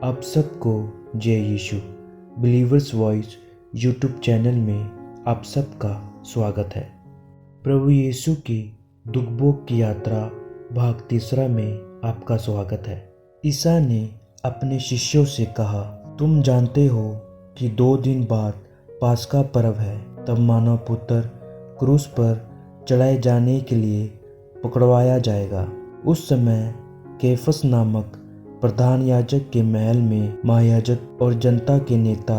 आप सबको जय यीशु बिलीवर्स वॉइस यूट्यूब चैनल में आप सबका स्वागत है। प्रभु यीशु की दुख भोग की यात्रा भाग 3 में आपका स्वागत है। ईसा ने अपने शिष्यों से कहा, तुम जानते हो कि 2 दिन बाद पास्का पर्व है। तब मानव पुत्र क्रूस पर चढ़ाए जाने के लिए पकड़वाया जाएगा। उस समय कैफस नामक प्रधान याजक के महल में महायाजक और जनता के नेता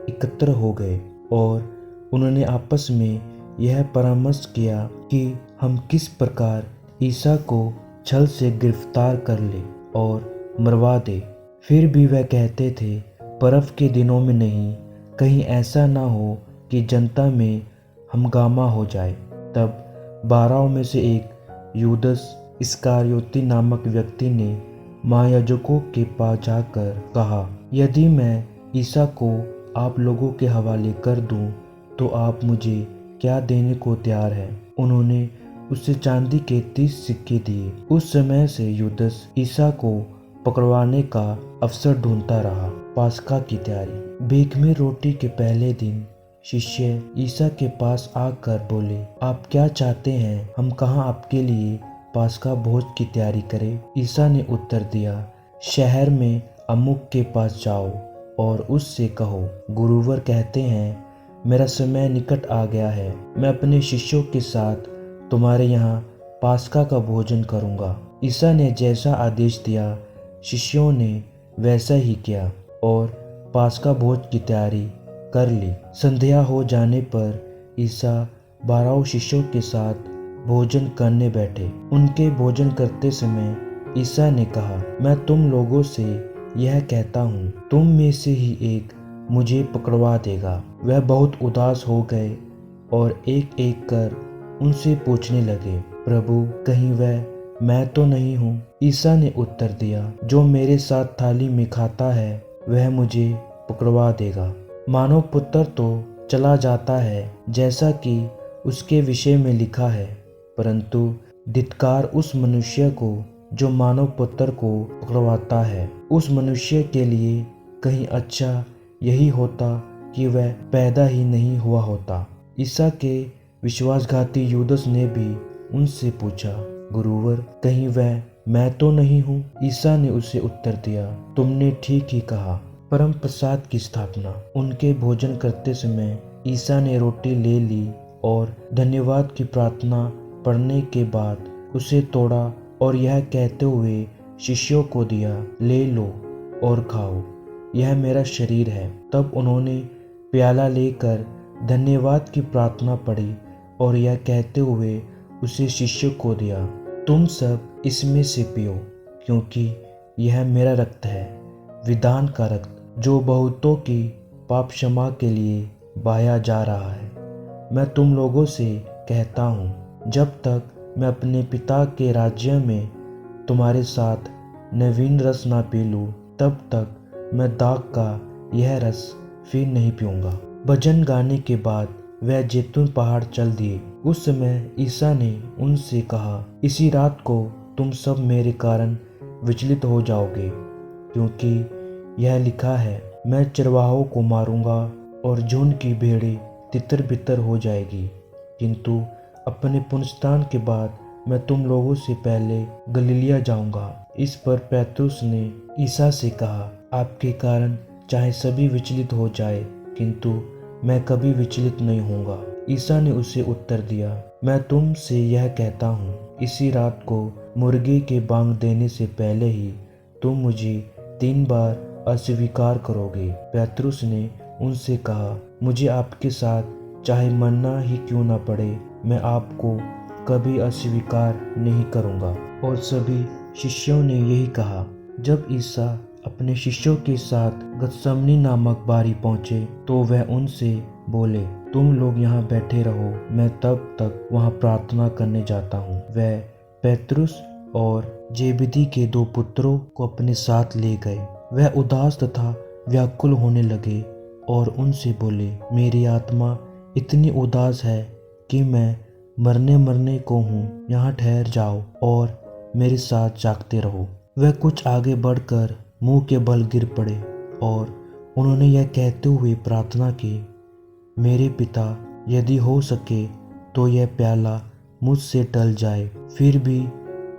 एकत्र हो गए और उन्होंने आपस में यह परामर्श किया कि हम किस प्रकार ईसा को छल से गिरफ्तार कर ले और मरवा दे। फिर भी वह कहते थे, पर्व के दिनों में नहीं, कहीं ऐसा ना हो कि जनता में हंगामा हो जाए। तब 12 में से एक यूदस इस्करियोती नामक व्यक्ति ने महायाजकों के पास जाकर कहा, यदि मैं ईसा को आप लोगों के हवाले कर दूं तो आप मुझे क्या देने को तैयार हैं? उन्होंने उसे चांदी के 30 सिक्के दिए। उस समय से यूदस ईसा को पकड़वाने का अवसर ढूंढता रहा। पास्का की तैयारी। भीख में रोटी के पहले दिन शिष्य ईसा के पास आकर बोले, आप क्या चाहते हैं, हम कहाँ आपके लिए पास्का भोज की तैयारी करें? ईसा ने उत्तर दिया, शहर में अमुक के पास जाओ और उससे कहो, गुरुवर कहते हैं, मेरा समय निकट आ गया है। मैं अपने शिष्यों के साथ तुम्हारे यहाँ पास्का का भोजन करूँगा। ईसा ने जैसा आदेश दिया, शिष्यों ने वैसा ही किया और पास्का भोज की तैयारी कर ली। संध्या हो जाने पर ईसा 12 शिष्यों के साथ भोजन करने बैठे। उनके भोजन करते समय ईसा ने कहा, मैं तुम लोगों से यह कहता हूँ, तुम में से ही एक मुझे पकड़वा देगा। वह बहुत उदास हो गए और एक एक कर उनसे पूछने लगे, प्रभु, कहीं वह मैं तो नहीं हूँ? ईसा ने उत्तर दिया, जो मेरे साथ थाली में खाता है वह मुझे पकड़वा देगा। मानव पुत्र तो चला जाता है जैसा कि उसके विषय में लिखा है, परंतु धिक्कार उस मनुष्य को जो मानव पुत्र को पकड़वाता है। उस मनुष्य के लिए कहीं अच्छा यही होता कि वह पैदा ही नहीं हुआ होता। ईसा के विश्वासघाती यूदस ने भी उनसे पूछा, गुरुवर, कहीं वह मैं तो नहीं हूँ? ईसा ने उसे उत्तर दिया, तुमने ठीक ही कहा। परम प्रसाद की स्थापना। उनके भोजन करते समय ईसा ने रोटी ले ली और धन्यवाद की प्रार्थना पढ़ने के बाद उसे तोड़ा और यह कहते हुए शिष्यों को दिया, ले लो और खाओ, यह मेरा शरीर है। तब उन्होंने प्याला लेकर धन्यवाद की प्रार्थना पढ़ी और यह कहते हुए उसे शिष्यों को दिया, तुम सब इसमें से पियो, क्योंकि यह मेरा रक्त है, विधान का रक्त, जो बहुतों की पाप क्षमा के लिए बहाया जा रहा है। मैं तुम लोगों से कहता हूँ, जब तक मैं अपने पिता के राज्य में तुम्हारे साथ नवीन रस ना पी लूँ, तब तक मैं दाग का यह रस फिर नहीं पीऊँगा। भजन गाने के बाद वह जैतून पहाड़ चल दिए। उस समय ईसा ने उनसे कहा, इसी रात को तुम सब मेरे कारण विचलित हो जाओगे, क्योंकि यह लिखा है, मैं चरवाहों को मारूंगा और झुंड की भेड़ें तितर बितर हो जाएगी। किंतु अपने पुनरुत्थान के बाद मैं तुम लोगों से पहले गलीलिया जाऊंगा। इस पर पेतरुस ने ईसा से कहा, आपके कारण चाहे सभी विचलित हो जाए, किंतु मैं कभी विचलित नहीं होऊंगा। ईसा ने उसे उत्तर दिया, मैं तुमसे यह कहता हूँ, इसी रात को मुर्गे के बांग देने से पहले ही तुम मुझे 3 बार अस्वीकार करोगे। पेतरुस ने उनसे कहा, मुझे आपके साथ चाहे मरना ही क्यों न पड़े, मैं आपको कभी अस्वीकार नहीं करूंगा। और सभी शिष्यों ने यही कहा। जब ईसा अपने शिष्यों के साथ गतसमनी नामक बारी पहुंचे तो वह उनसे बोले, तुम लोग यहाँ बैठे रहो, मैं तब तक वहाँ प्रार्थना करने जाता हूँ। वह पेतरुस और जेबेदी के 2 पुत्रों को अपने साथ ले गए। वह उदास तथा व्याकुल होने लगे और उनसे बोले, मेरी आत्मा इतनी उदास है कि मैं मरने को हूँ, यहाँ ठहर जाओ और मेरे साथ जागते रहो। वह कुछ आगे बढ़कर मुंह के बल गिर पड़े और उन्होंने यह कहते हुए प्रार्थना की, मेरे पिता, यदि हो सके तो यह प्याला मुझसे टल जाए, फिर भी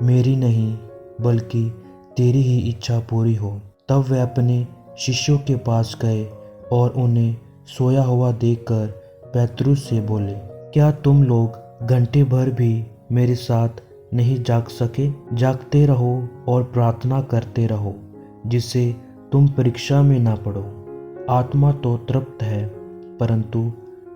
मेरी नहीं बल्कि तेरी ही इच्छा पूरी हो। तब वे अपने शिष्यों के पास गए और उन्हें सोया हुआ देखकर पेतरुस से बोले, क्या तुम लोग घंटे भर भी मेरे साथ नहीं जाग सके? जागते रहो और प्रार्थना करते रहो, जिससे तुम परीक्षा में ना पड़ो। आत्मा तो तृप्त है परंतु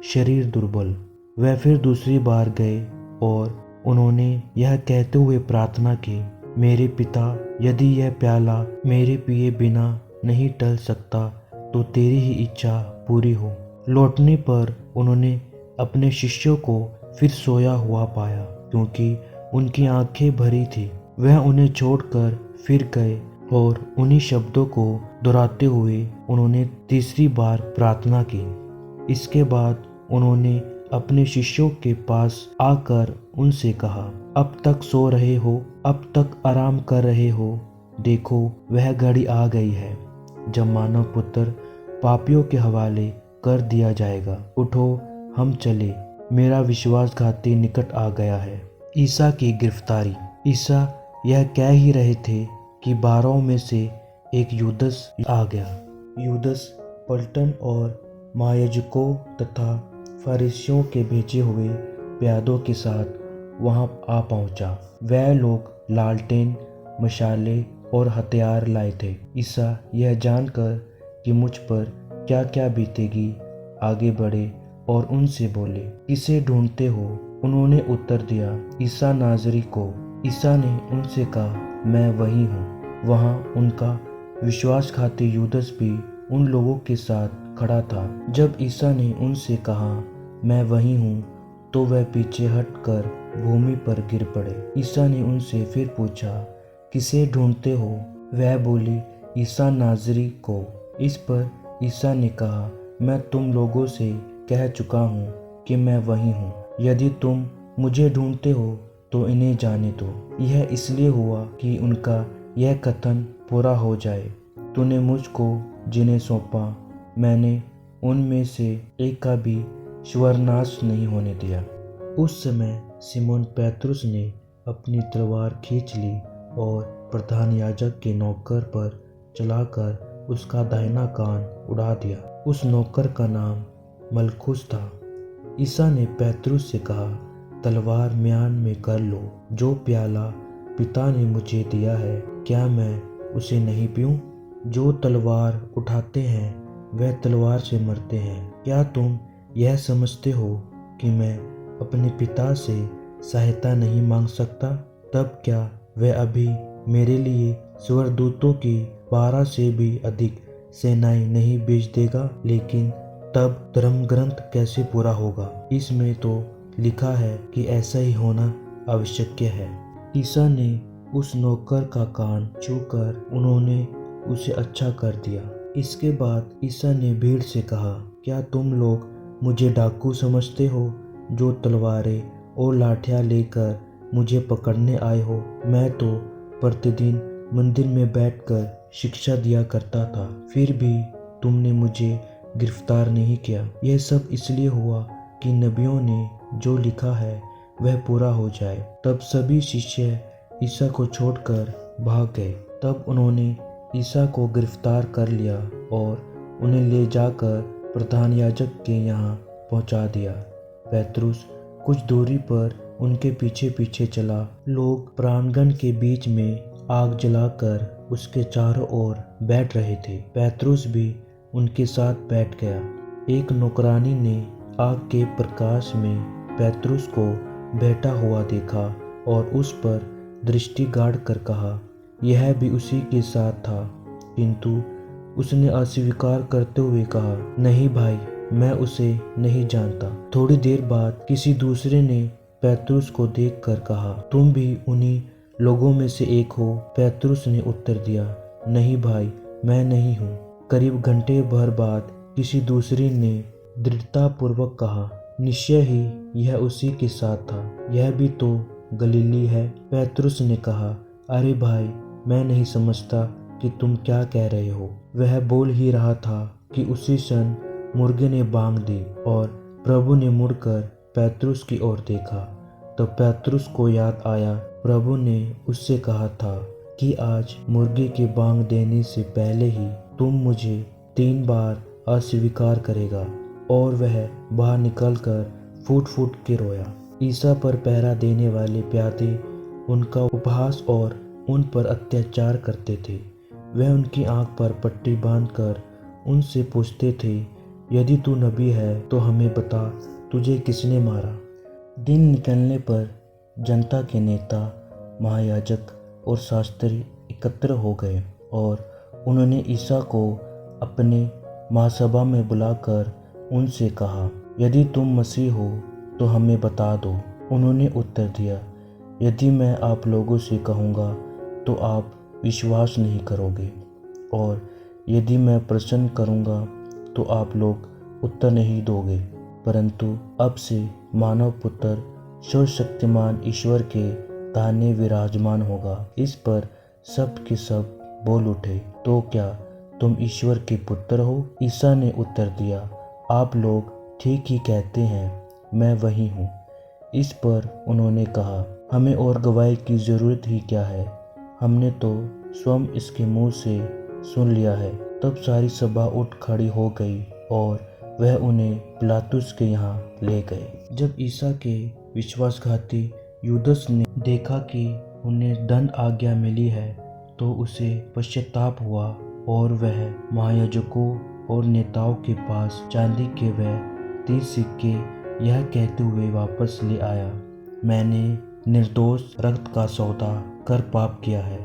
शरीर दुर्बल। वे फिर दूसरी बार गए और उन्होंने यह कहते हुए प्रार्थना की, मेरे पिता, यदि यह प्याला मेरे पिए बिना नहीं टल सकता तो तेरी ही इच्छा पूरी हो। लौटने पर उन्होंने अपने शिष्यों को फिर सोया हुआ पाया, क्योंकि उनकी आंखें भरी थी। वह उन्हें छोड़कर फिर गए और उन्हीं शब्दों को दोहराते हुए उन्होंने तीसरी बार प्रार्थना की। इसके बाद उन्होंने अपने शिष्यों के पास आकर उनसे कहा, अब तक सो रहे हो, अब तक आराम कर रहे हो। देखो, वह घड़ी आ गई है जब मानव पुत्र पापियों के हवाले कर दिया जाएगा। उठो, हम चले, मेरा विश्वासघाती निकट आ गया है। ईसा की गिरफ्तारी। ईसा यह कह ही रहे थे कि 12 में से एक यूदस आ गया। यूदस पलटन और महायाजकों तथा फरीसियों के भेजे हुए प्यादों के साथ वहां आ पहुंचा। वह लोग लालटेन, मशाले और हथियार लाए थे। ईसा यह जानकर कि मुझ पर क्या क्या बीतेगी आगे बढ़े और उनसे बोले, किसे ढूंढते हो? उन्होंने उत्तर दिया, ईसा नाजरी को। ईसा ने उनसे कहा, मैं वही हूँ। वहाँ उनका विश्वासघाती यूदस भी उन लोगों के साथ खड़ा था। जब ईसा ने उनसे कहा, मैं वही हूँ, तो वह पीछे हटकर भूमि पर गिर पड़े। ईसा ने उनसे फिर पूछा, किसे ढूंढते हो? वह बोली, ईसा नाजरी को। इस पर ईसा ने कहा, मैं तुम लोगों से कह चुका हूँ कि मैं वही हूँ। यदि तुम मुझे ढूंढते हो तो इन्हें जाने दो। यह इसलिए हुआ कि उनका यह कथन पूरा हो जाए, तूने मुझको जिन्हें सौंपा, मैंने उनमें से एक का भी स्वर्नाश नहीं होने दिया। उस समय सिमोन पेतरुस ने अपनी तलवार खींच ली और प्रधान याजक के नौकर पर चलाकर उसका दाहिना कान उड़ा दिया। उस नौकर का नाम मलखुस था। ईसा ने पेतरुस से कहा, तलवार म्यान में कर लो। जो प्याला पिता ने मुझे दिया है, क्या मैं उसे नहीं पीऊं? जो तलवार उठाते हैं वह तलवार से मरते हैं। क्या तुम यह समझते हो कि मैं अपने पिता से सहायता नहीं मांग सकता? तब क्या वह अभी मेरे लिए स्वर्गदूतों की 12 से भी अधिक सेनाएं नहीं भेज देगा? लेकिन तब धर्म ग्रंथ कैसे पूरा होगा? इसमें तो लिखा है कि ऐसा ही होना आवश्यक है। ईसा ने उस नौकर का कान छूकर उन्होंने उसे अच्छा कर दिया। इसके बाद ईसा ने भीड़ से कहा, क्या तुम लोग मुझे डाकू समझते हो, जो तलवारें और लाठियां लेकर मुझे पकड़ने आए हो? मैं तो प्रतिदिन मंदिर में बैठकर शिक्षा दिया करता था, फिर भी तुमने मुझे गिरफ्तार नहीं किया। यह सब इसलिए हुआ कि नबियों ने जो लिखा है वह पूरा हो जाए। तब सभी शिष्य ईसा को छोड़कर भाग गए। तब उन्होंने ईसा को गिरफ्तार कर लिया और उन्हें ले जाकर प्रधान याजक के यहाँ पहुँचा दिया। पेतरुस कुछ दूरी पर उनके पीछे पीछे चला। लोग प्रांगण के बीच में आग जलाकर उसके चारों ओर बैठ रहे थे। पेतरुस भी उनके साथ बैठ गया। एक नौकरानी ने आग के प्रकाश में पेतरुस को बैठा हुआ देखा और उस पर दृष्टि गाड़ कर कहा, यह भी उसी के साथ था। किंतु उसने अस्वीकार करते हुए कहा, नहीं भाई, मैं उसे नहीं जानता। थोड़ी देर बाद किसी दूसरे ने पेतरुस को देखकर कहा, तुम भी उन्हीं लोगों में से एक हो? पेतरुस ने उत्तर दिया, नहीं भाई, मैं नहीं हूँ। करीब घंटे भर बाद किसी दूसरे ने दृढ़तापूर्वक कहा, निश्चय ही यह उसी के साथ था, यह भी तो गलीली है। पेतरुस ने कहा, अरे भाई, मैं नहीं समझता कि तुम क्या कह रहे हो। वह बोल ही रहा था कि उसी क्षण मुर्गे ने बांग दी और प्रभु ने मुड़कर पैतरुस की ओर देखा। तब पैतरुस को याद आया, प्रभु ने उससे कहा था कि आज मुर्गे के बांग देने से पहले ही तुम मुझे 3 बार अस्वीकार करेगा। और वह बाहर निकलकर फूट फूट के रोया। ईसा पर पहरा देने वाले प्यादे उनका उपहास और उन पर अत्याचार करते थे। वह उनकी आंख पर पट्टी बांधकर उनसे पूछते थे, यदि तू नबी है तो हमें बता, तुझे किसने मारा। दिन निकलने पर जनता के नेता, महायाजक और शास्त्री एकत्र हो गए और उन्होंने ईसा को अपने महासभा में बुलाकर उनसे कहा, यदि तुम मसीह हो तो हमें बता दो। उन्होंने उत्तर दिया, यदि मैं आप लोगों से कहूँगा तो आप विश्वास नहीं करोगे, और यदि मैं प्रश्न करूँगा तो आप लोग उत्तर नहीं दोगे। परंतु अब से मानव पुत्र सर्वशक्तिमान ईश्वर के दाहिने विराजमान होगा। इस पर सब के सब बोल उठे, तो क्या तुम ईश्वर के पुत्र हो? ईसा ने उत्तर दिया, आप लोग ठीक ही कहते हैं, मैं वही हूँ। इस पर उन्होंने कहा, हमें और गवाही की जरूरत ही क्या है, हमने तो स्वयं इसके मुंह से सुन लिया है। तब सारी सभा उठ खड़ी हो गई और वह उन्हें पिलातुस के यहाँ ले गए। जब ईसा के विश्वासघाती यूदस ने देखा कि उन्हें दंड आज्ञा मिली है तो उसे पश्चाताप हुआ और वह महायाजकों और नेताओं के पास चांदी के वह 30 सिक्के यह कहते हुए वापस ले आया, मैंने निर्दोष रक्त का सौदा कर पाप किया है।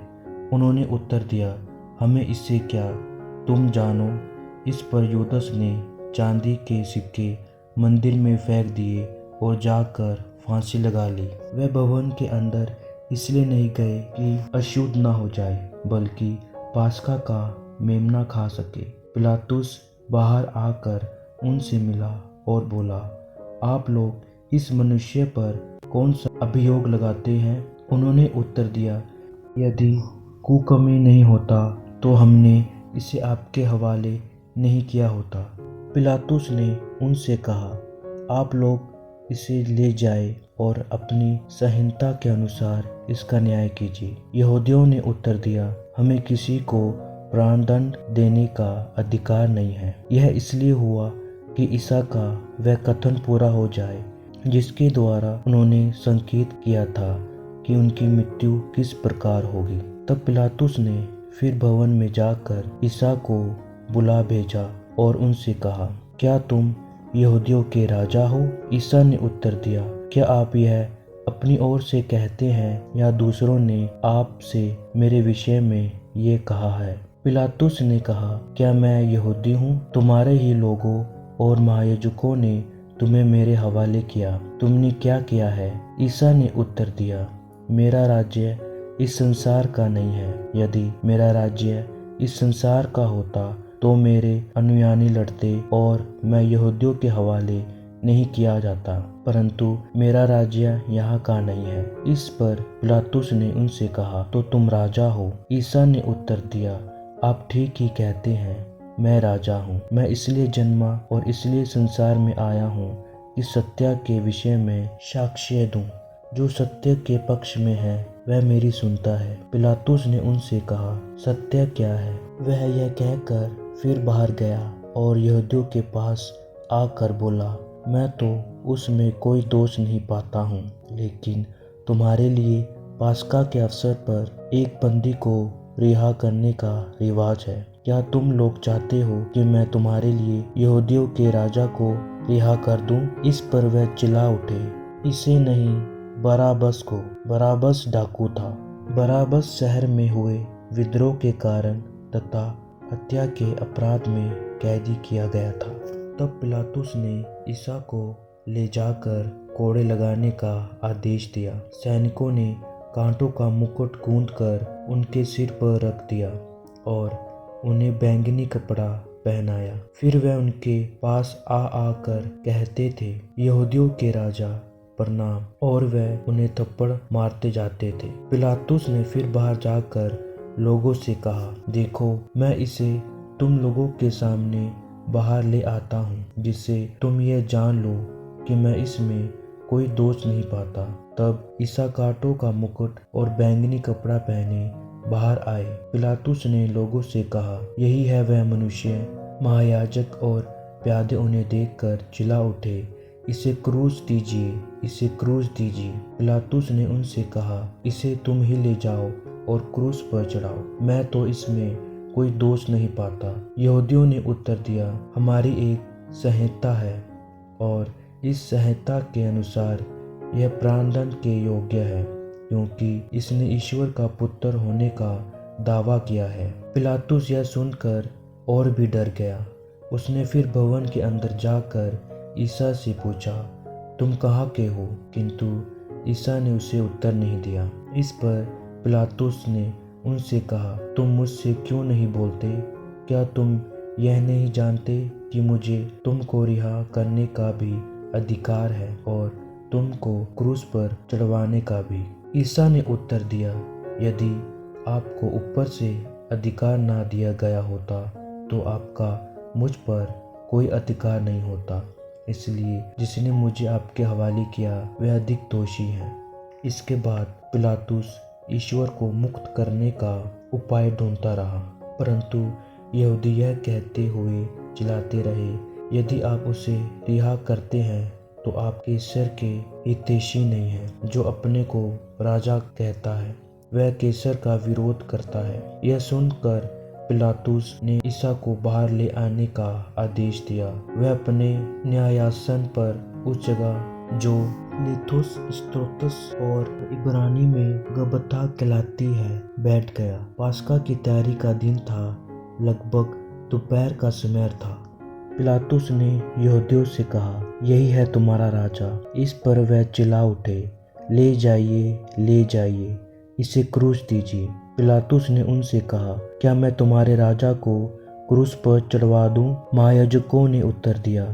उन्होंने उत्तर दिया, हमें इससे क्या, तुम जानो। इस पर यूदस ने चांदी के सिक्के मंदिर में फेंक दिए और जाकर फांसी लगा ली। वह भवन के अंदर इसलिए नहीं गए कि अशुद्ध न हो जाए, बल्कि पास्का का मेमना खा सके। पिलातुस बाहर आकर उनसे मिला और बोला, आप लोग इस मनुष्य पर कौन सा अभियोग लगाते हैं? उन्होंने उत्तर दिया, यदि कुकर्मी नहीं होता तो हमने इसे आपके हवाले नहीं किया होता। पिलातुस ने उनसे कहा, आप लोग इसे ले जाए और अपनी संहिता के अनुसार इसका न्याय कीजिए। यहूदियों ने उत्तर दिया, हमें किसी को प्राणदंड देने का अधिकार नहीं है। यह इसलिए हुआ कि ईसा का वह कथन पूरा हो जाए जिसके द्वारा उन्होंने संकेत किया था कि उनकी मृत्यु किस प्रकार होगी। तब पिलातुस ने फिर भवन में जाकर ईसा को बुला भेजा और उनसे कहा, क्या तुम यहूदियों के राजा हो? ईसा ने उत्तर दिया, क्या आप यह अपनी ओर से कहते हैं या दूसरों ने आपसे मेरे विषय में ये कहा है? पिलातुस ने कहा, क्या मैं यहूदी हूँ? तुम्हारे ही लोगों और महायाजकों ने तुम्हें मेरे हवाले किया। तुमने क्या किया है? ईसा ने उत्तर दिया, मेरा राज्य इस संसार का नहीं है। यदि मेरा राज्य इस संसार का होता तो मेरे अनुयायी लड़ते और मैं यहूदियों के हवाले नहीं किया जाता, परंतु मेरा राज्य यहाँ का नहीं है। इस पर पिलातुस ने उनसे कहा, तो तुम राजा हो? ईसा ने उत्तर दिया, आप ठीक ही कहते हैं, मैं राजा हूँ। मैं इसलिए जन्मा और इसलिए संसार में आया हूँ कि सत्य के विषय में साक्ष्य दूं। जो सत्य के पक्ष में है वह मेरी सुनता है। पिलातुस ने उनसे कहा, सत्य क्या है? वह यह कहकर फिर बाहर गया और यहूदियों के पास आकर बोला, मैं तो उसमें कोई दोष नहीं पाता हूँ, लेकिन तुम्हारे लिए पास्का के अवसर पर एक बंदी को रिहा करने का रिवाज है। क्या तुम लोग चाहते हो कि मैं तुम्हारे लिए यहूदियों के राजा को रिहा कर दूं? इस पर वह चिल्ला उठे, इसे नहीं, बराबस को। बराबस डाकू था। बराबस शहर में हुए विद्रोह के कारण तथा हत्या के अपराध में कैदी किया गया था। तब पिलातुस ने ईसा को ले जाकर कोड़े लगाने का आदेश दिया। सैनिकों ने कांटों का मुकुट गूंथकर उनके सिर पर रख दिया और उन्हें बैंगनी कपड़ा पहनाया। फिर वह उनके पास आकर कहते थे, यहूदियों के राजा प्रणाम, और वह उन्हें थप्पड़ मारते जाते थे। पिलातुस ने फिर बाहर जाकर लोगों से कहा, देखो मैं इसे तुम लोगों के सामने बाहर ले आता हूँ, जिससे तुम यह जान लो कि मैं इसमें कोई दोष नहीं पाता। तब इसाकाटों का मुकुट और बैंगनी कपड़ा पहने बाहर आए। पिलातुस ने लोगों से कहा, यही है वह मनुष्य। महायाजक और प्यादे उन्हें देखकर चिल्ला उठे, इसे क्रूस दीजिए, इसे क्रूस दीजिए। पिलातुस ने उनसे कहा, इसे तुम ही ले जाओ और क्रूस पर चढ़ाओ, मैं तो इसमें कोई दोष नहीं पाता। यहूदियों ने उत्तर दिया, हमारी एक संहिता है और इस संहिता के अनुसार यह प्राणदंड के योग्य है, क्योंकि इसने ईश्वर का पुत्र होने का दावा किया है। पिलातुस यह सुनकर और भी डर गया। उसने फिर भवन के अंदर जाकर ईसा से पूछा, तुम कहाँ के हो? किंतु ईसा ने उसे उत्तर नहीं दिया। इस पर पिलातुस ने उनसे कहा, तुम मुझसे क्यों नहीं बोलते? क्या तुम यह नहीं जानते कि मुझे तुमको रिहा करने का भी अधिकार है और तुमको क्रूस पर चढ़वाने का भी? ईसा ने उत्तर दिया, यदि आपको ऊपर से अधिकार ना दिया गया होता तो आपका मुझ पर कोई अधिकार नहीं होता। इसलिए जिसने मुझे आपके हवाले किया वह अधिक दोषी है। इसके बाद पिलातुस ईश्वर को मुक्त करने का उपाय ढूंढता रहा, परंतु यहूदी यह कहते हुए चिल्लाते रहे, यदि आप उसे रिहा करते हैं तो आप कैसर के हितैषी नहीं हैं। जो अपने को राजा कहता है वह कैसर का विरोध करता है। यह सुनकर पिलातुस ने ईसा को बाहर ले आने का आदेश दिया। वह अपने न्यायासन पर उस जगह जो लिथुस स्त्रोतस और इब्रानी में गबथा कहलाती है बैठ गया। पास्का की तैयारी का दिन था, लगभग दोपहर का समय था। पिलातुस ने यहूदियों से कहा, यही है तुम्हारा राजा। इस पर वह चिल्ला उठे, ले जाइए, ले जाइए, इसे क्रूस दीजिए। पिलातुस ने उनसे कहा, क्या मैं तुम्हारे राजा को क्रूस पर चढ़वा दूं? महायाजकों ने उत्तर दिया,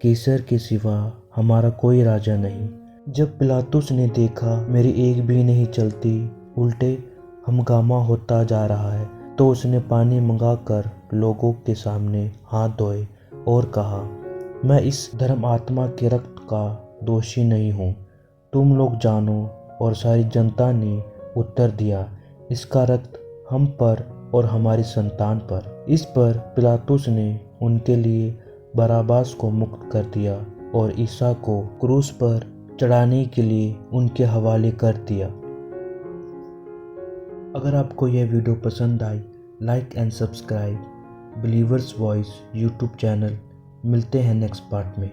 कैसर के सिवा हमारा कोई राजा नहीं। जब पिलातुस ने देखा मेरी एक भी नहीं चलती, उल्टे हंगामा होता जा रहा है, तो उसने पानी मंगाकर लोगों के सामने हाथ धोए और कहा, मैं इस धर्म आत्मा के रक्त का दोषी नहीं हूँ, तुम लोग जानो। और सारी जनता ने उत्तर दिया, इसका रक्त हम पर और हमारी संतान पर। इस पर पिलातुस ने उनके लिए बराबास को मुक्त कर दिया और ईसा को क्रूस पर चढ़ाने के लिए उनके हवाले कर दिया। अगर आपको यह वीडियो पसंद आई, like and subscribe believers voice YouTube channel. मिलते हैं नेक्स्ट पार्ट में।